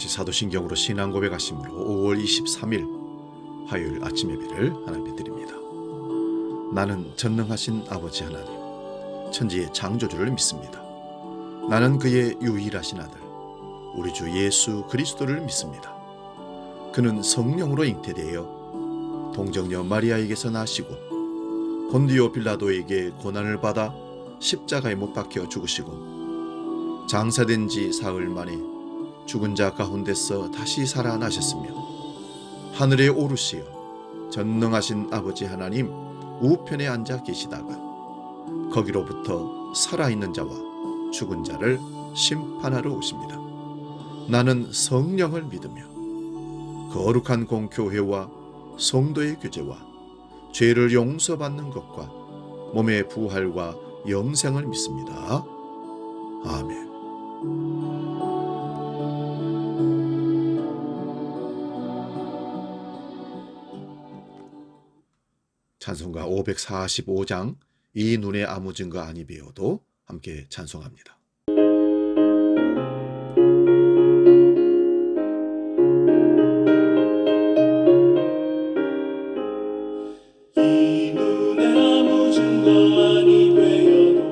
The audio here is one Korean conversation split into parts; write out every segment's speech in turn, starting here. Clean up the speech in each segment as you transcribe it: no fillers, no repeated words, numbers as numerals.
다시 사도신경으로 신앙 고백하심으로 5월 23일 화요일 아침 예배를 하나님께 드립니다. 나는 전능하신 아버지 하나님, 천지의 창조주를 믿습니다. 나는 그의 유일하신 아들, 우리 주 예수 그리스도를 믿습니다. 그는 성령으로 잉태되어 동정녀 마리아에게서 나시고 본디오 빌라도에게 고난을 받아 십자가에 못 박혀 죽으시고 장사된 지 사흘 만에 죽은 자 가운데서 다시 살아나셨으며 하늘에 오르시어 전능하신 아버지 하나님 우편에 앉아 계시다가 거기로부터 살아있는 자와 죽은 자를 심판하러 오십니다. 나는 성령을 믿으며 거룩한 공교회와 성도의 교제와 죄를 용서받는 것과 몸의 부활과 영생을 믿습니다. 아멘. 찬송가 545장 이 눈에 아무 증거 아니 배워도 함께 찬송합니다. 이 눈에 아무 증거 아니 되어도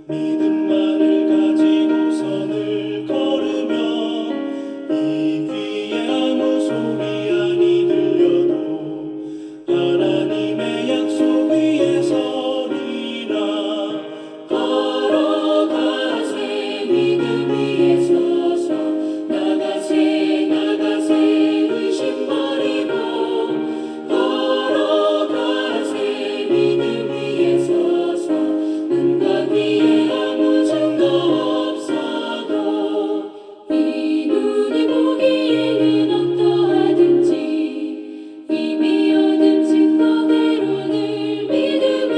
믿음만을 가지고 선을 걸으면 이 귀에 아무 소리 아니 들려도 하나님의 약속 위에 서리라. 걸어가세 믿음 위에 서서 나가세 나가세 의심 버리고 믿음 위에 서서 은과 위에 아무 증거 없어도 이 눈이 보기에는 어떠하든지 이미 얻은 증거대로를 믿으며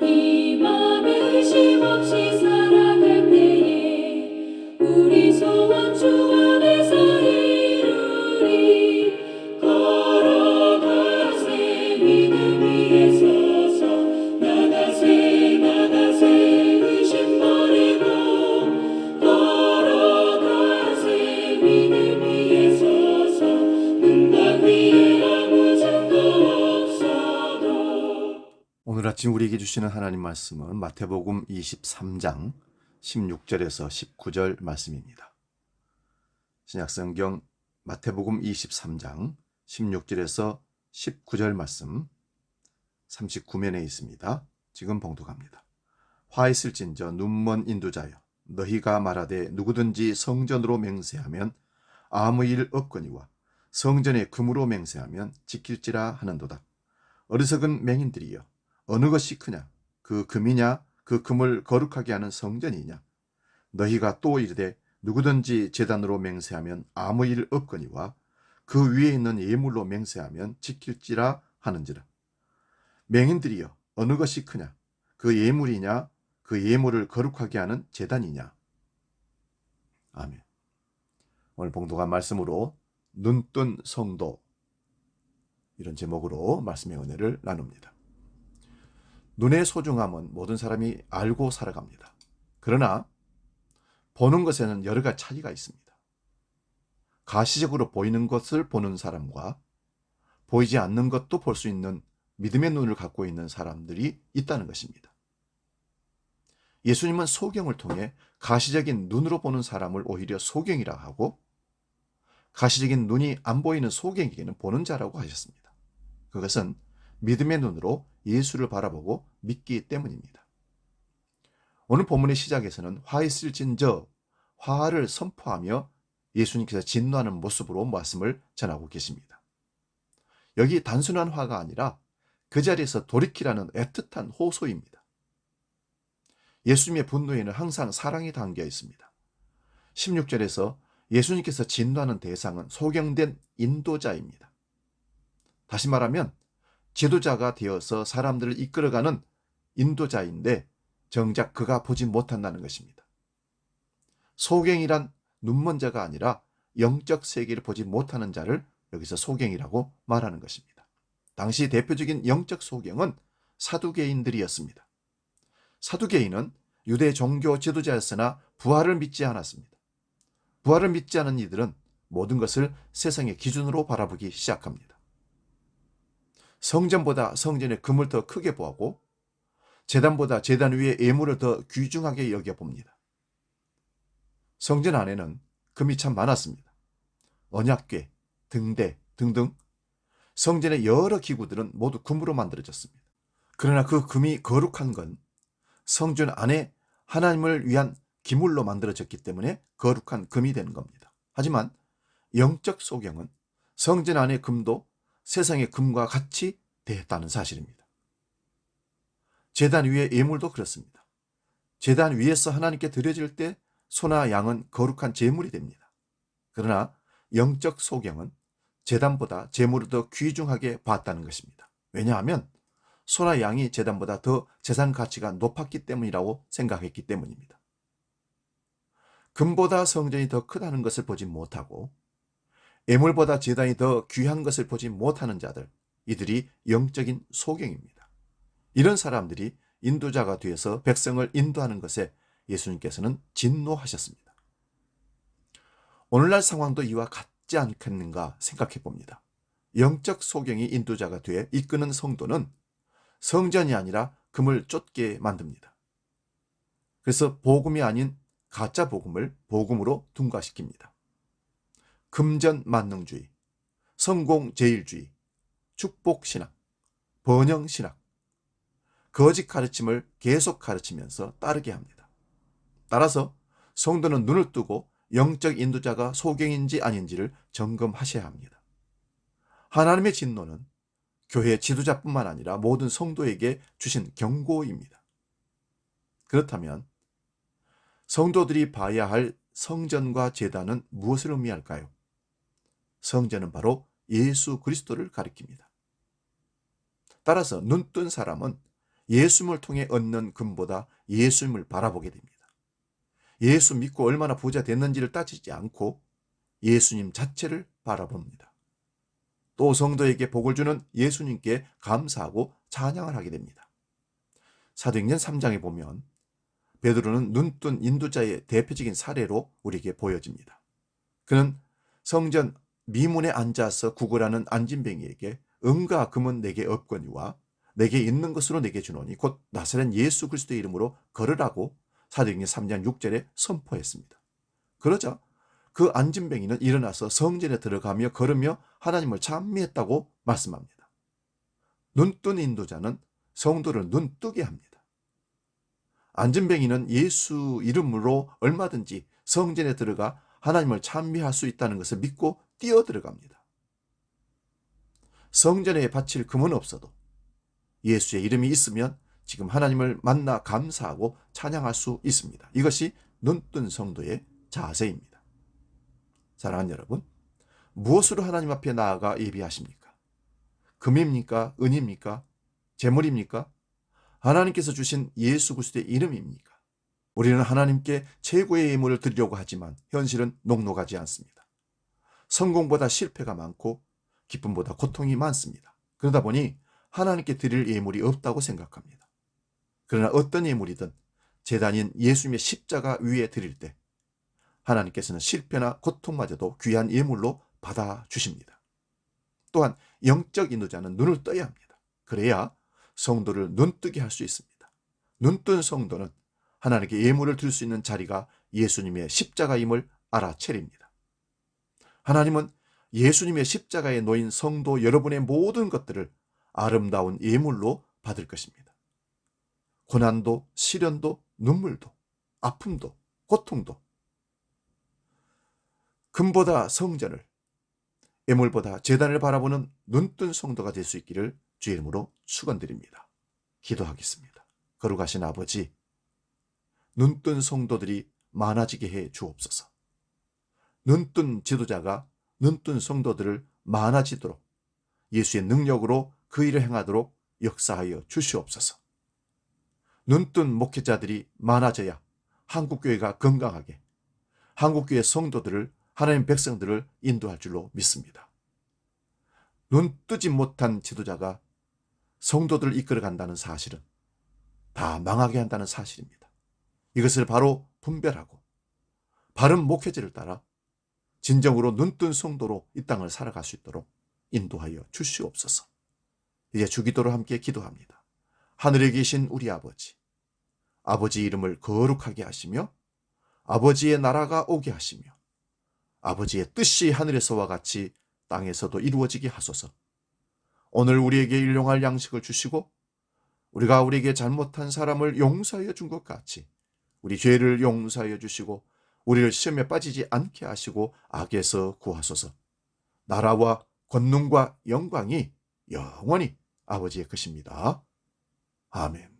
이 맘에 의심 없이 살아갈 때에 우리 소원 주 안에서 이루리. 걸어가세 믿음 위에 서서 나가세 나가세 의심 버리고 걸어가세 믿음 위에 서서 능력 위에 아무 증거 없어도. 오늘 아침 우리에게 주시는 하나님 말씀은 마태복음 23장 16절에서 19절 말씀입니다. 신약성경 마태복음 23장 16절에서 19절 말씀 39면에 있습니다. 지금 봉독합니다. 화 있을진저 눈먼 인도자여, 너희가 말하되 누구든지 성전으로 맹세하면 아무 일 없거니와 성전에 금으로 맹세하면 지킬지라 하는도다. 어리석은 맹인들이여, 어느 것이 크냐? 그 금이냐? 그 금을 거룩하게 하는 성전이냐? 너희가 또 이르되 누구든지 제단으로 맹세하면 아무 일 없거니와 그 위에 있는 예물로 맹세하면 지킬지라 하는지라. 맹인들이여, 어느 것이 크냐? 그 예물이냐? 그 예물을 거룩하게 하는 제단이냐? 아멘. 오늘 봉독한 말씀으로 눈뜬 성도, 이런 제목으로 말씀의 은혜를 나눕니다. 눈의 소중함은 모든 사람이 알고 살아갑니다. 그러나 보는 것에는 여러 가지 차이가 있습니다. 가시적으로 보이는 것을 보는 사람과 보이지 않는 것도 볼 수 있는 믿음의 눈을 갖고 있는 사람들이 있다는 것입니다. 예수님은 소경을 통해 가시적인 눈으로 보는 사람을 오히려 소경이라 하고 가시적인 눈이 안 보이는 소경에게는 보는 자라고 하셨습니다. 그것은 믿음의 눈으로 예수를 바라보고 믿기 때문입니다. 오늘 본문의 시작에서는 화 있을진저, 화를 선포하며 예수님께서 진노하는 모습으로 말씀을 전하고 계십니다. 여기 단순한 화가 아니라 그 자리에서 돌이키라는 애틋한 호소입니다. 예수님의 분노에는 항상 사랑이 담겨 있습니다. 16절에서 예수님께서 진노하는 대상은 소경된 인도자입니다. 다시 말하면 지도자가 되어서 사람들을 이끌어가는 인도자인데 정작 그가 보지 못한다는 것입니다. 소경이란 눈먼 자가 아니라 영적 세계를 보지 못하는 자를 여기서 소경이라고 말하는 것입니다. 당시 대표적인 영적 소경은 사두개인들이었습니다. 사두개인은 유대 종교 지도자였으나 부활을 믿지 않았습니다. 부활을 믿지 않은 이들은 모든 것을 세상의 기준으로 바라보기 시작합니다. 성전보다 성전의 금을 더 크게 보고 제단보다 제단 위의 예물을 더 귀중하게 여겨봅니다. 성전 안에는 금이 참 많았습니다. 언약궤, 등대 등등 성전의 여러 기구들은 모두 금으로 만들어졌습니다. 그러나 그 금이 거룩한 건 성전 안에 하나님을 위한 기물로 만들어졌기 때문에 거룩한 금이 되는 겁니다. 하지만 영적 소경은 성전 안의 금도 세상의 금과 같이 대했다는 사실입니다. 제단 위의 예물도 그렇습니다. 제단 위에서 하나님께 드려질 때 소나 양은 거룩한 제물이 됩니다. 그러나 영적 소경은 제단보다 제물을 더 귀중하게 봤다는 것입니다. 왜냐하면 소나 양이 제단보다 더 재산 가치가 높았기 때문이라고 생각했기 때문입니다. 금보다 성전이 더 크다는 것을 보지 못하고 예물보다 제단이 더 귀한 것을 보지 못하는 자들, 이들이 영적인 소경입니다. 이런 사람들이 인도자가 되어서 백성을 인도하는 것에 예수님께서는 진노하셨습니다. 오늘날 상황도 이와 같지 않겠는가 생각해 봅니다. 영적 소경이 인도자가 되어 이끄는 성도는 성전이 아니라 금을 쫓게 만듭니다. 그래서 복음이 아닌 가짜 복음을 복음으로 둔갑시킵니다. 금전 만능주의, 성공 제일주의, 축복신학, 번영신학, 거짓 가르침을 계속 가르치면서 따르게 합니다. 따라서 성도는 눈을 뜨고 영적 인도자가 소경인지 아닌지를 점검하셔야 합니다. 하나님의 진노는 교회 지도자뿐만 아니라 모든 성도에게 주신 경고입니다. 그렇다면 성도들이 봐야 할 성전과 제단은 무엇을 의미할까요? 성전은 바로 예수 그리스도를 가리킵니다. 따라서 눈뜬 사람은 예수님을 통해 얻는 금보다 예수님을 바라보게 됩니다. 예수 믿고 얼마나 부자 됐는지를 따지지 않고 예수님 자체를 바라봅니다. 또 성도에게 복을 주는 예수님께 감사하고 찬양을 하게 됩니다. 사도행전 3장에 보면 베드로는 눈뜬 인도자의 대표적인 사례로 우리에게 보여집니다. 그는 성전 미문에 앉아서 구걸하는 안진뱅이에게 은과 금은 내게 없거니와 내게 있는 것으로 내게 주노니 곧 나사렛 예수 그리스도의 이름으로 걸으라고 사도행전 3장 6절에 선포했습니다. 그러자 그 안진뱅이는 일어나서 성전에 들어가며 걸으며 하나님을 찬미했다고 말씀합니다. 눈뜬 인도자는 성도를 눈뜨게 합니다. 안진뱅이는 예수 이름으로 얼마든지 성전에 들어가 하나님을 찬미할 수 있다는 것을 믿고 뛰어 들어갑니다. 성전에 바칠 금은 없어도 예수의 이름이 있으면 지금 하나님을 만나 감사하고 찬양할 수 있습니다. 이것이 눈뜬 성도의 자세입니다. 사랑하는 여러분, 무엇으로 하나님 앞에 나아가 예비하십니까? 금입니까? 은입니까? 재물입니까? 하나님께서 주신 예수 그리스도의 이름입니까? 우리는 하나님께 최고의 예물을 드리려고 하지만 현실은 녹록하지 않습니다. 성공보다 실패가 많고 기쁨보다 고통이 많습니다. 그러다 보니 하나님께 드릴 예물이 없다고 생각합니다. 그러나 어떤 예물이든 제단인 예수님의 십자가 위에 드릴 때 하나님께서는 실패나 고통마저도 귀한 예물로 받아주십니다. 또한 영적 인도자는 눈을 떠야 합니다. 그래야 성도를 눈뜨게 할 수 있습니다. 눈뜬 성도는 하나님께 예물을 드릴 수 있는 자리가 예수님의 십자가임을 알아차립니다. 하나님은 예수님의 십자가에 놓인 성도 여러분의 모든 것들을 아름다운 예물로 받을 것입니다. 고난도, 시련도, 눈물도, 아픔도, 고통도, 금보다 성전을, 예물보다 제단을 바라보는 눈뜬 성도가 될 수 있기를 주의 이름으로 축원드립니다. 기도하겠습니다. 거룩하신 아버지, 눈뜬 성도들이 많아지게 해 주옵소서. 눈뜬 지도자가 눈뜬 성도들을 많아지도록 예수의 능력으로 그 일을 행하도록 역사하여 주시옵소서. 눈뜬 목회자들이 많아져야 한국교회가 건강하게 한국교회 성도들을, 하나님 백성들을 인도할 줄로 믿습니다. 눈 뜨지 못한 지도자가 성도들을 이끌어간다는 사실은 다 망하게 한다는 사실입니다. 이것을 바로 분별하고 바른 목회자를 따라 진정으로 눈뜬 성도로 이 땅을 살아갈 수 있도록 인도하여 주시옵소서. 이제 주기도로 함께 기도합니다. 하늘에 계신 우리 아버지, 아버지 이름을 거룩하게 하시며 아버지의 나라가 오게 하시며 아버지의 뜻이 하늘에서와 같이 땅에서도 이루어지게 하소서. 오늘 우리에게 일용할 양식을 주시고 우리가 우리에게 잘못한 사람을 용서하여 준 것 같이 우리 죄를 용서하여 주시고 우리를 시험에 빠지지 않게 하시고 악에서 구하소서. 나라와 권능과 영광이 영원히 아버지의 것입니다. 아멘.